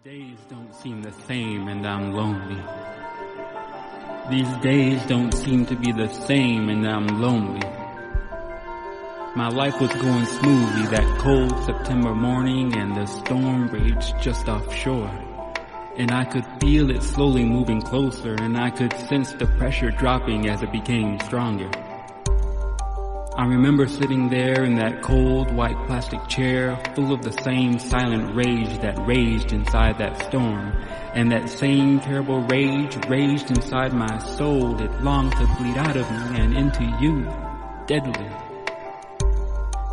days don't seem the same and I'm lonely. These days don't seem to be the same and I'm lonely. My life was going smoothly that cold September morning and the storm raged just offshore. And I could feel it slowly moving closer and I could sense the pressure dropping as it became stronger. I remember sitting there in that cold white plastic chair full of the same silent rage that raged inside that storm. And that same terrible rage raged inside my soul. It longed to bleed out of me and into you, deadly.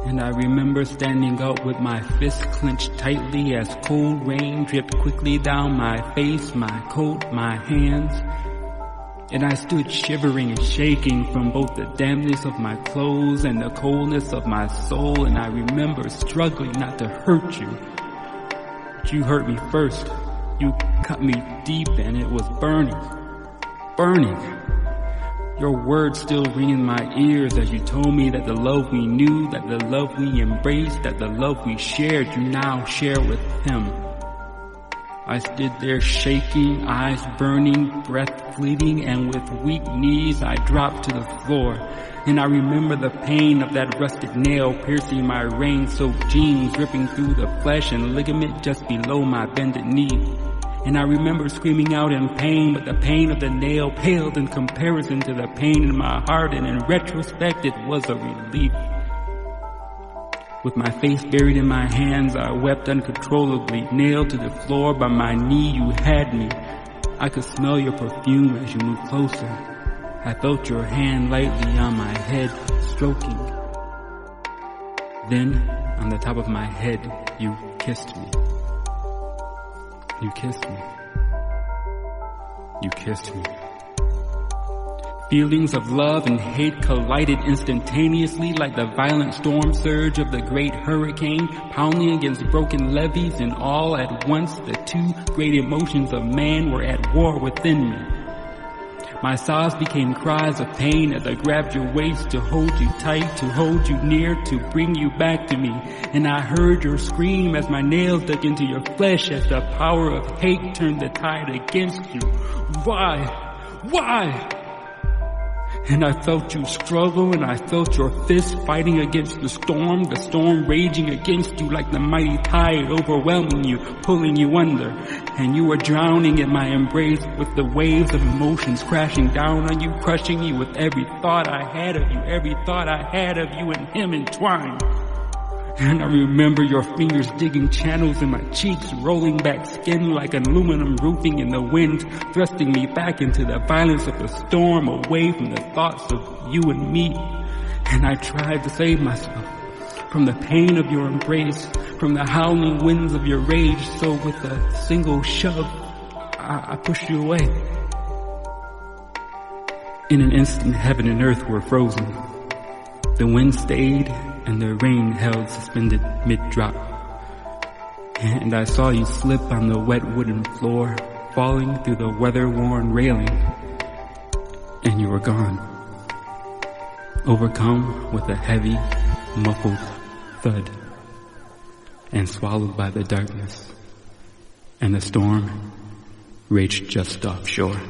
And I remember standing up with my fists clenched tightly as cold rain dripped quickly down my face, my coat, my hands. And I stood shivering and shaking from both the dampness of my clothes and the coldness of my soul. And I remember struggling not to hurt you. But you hurt me first. You cut me deep and it was burning. Burning. Your words still ring in my ears as you told me that the love we knew, that the love we embraced, that the love we shared, you now share with him. I stood there shaking, eyes burning, breath fleeting, and with weak knees I dropped to the floor. And I remember the pain of that rusted nail piercing my rain-soaked jeans, ripping through the flesh and ligament just below my bended knee. And I remember screaming out in pain, but the pain of the nail paled in comparison to the pain in my heart, and in retrospect it was a relief. With my face buried in my hands, I wept uncontrollably, nailed to the floor by my knee. You had me. I could smell your perfume as you moved closer. I felt your hand lightly on my head, stroking. Then, on the top of my head, you kissed me. You kissed me. You kissed me. Feelings of love and hate collided instantaneously like the violent storm surge of the great hurricane, pounding against broken levees, and all at once the two great emotions of man were at war within me. My sobs became cries of pain as I grabbed your waist to hold you tight, to hold you near, to bring you back to me. And I heard your scream as my nails dug into your flesh as the power of hate turned the tide against you. Why? Why? And I felt you struggle, and I felt your fists fighting against the storm raging against you like the mighty tide overwhelming you, pulling you under. And you were drowning in my embrace with the waves of emotions crashing down on you, crushing you with every thought I had of you, every thought I had of you and him entwined. And I remember your fingers digging channels in my cheeks, rolling back skin like an aluminum roofing in the wind, thrusting me back into the violence of the storm, away from the thoughts of you and me. And I tried to save myself from the pain of your embrace, from the howling winds of your rage, so with a single shove, I pushed you away. In an instant, heaven and earth were frozen. The wind stayed, and the rain held suspended mid-drop. And I saw you slip on the wet wooden floor, falling through the weather-worn railing. And you were gone, overcome with a heavy, muffled thud, and swallowed by the darkness. And the storm raged just offshore.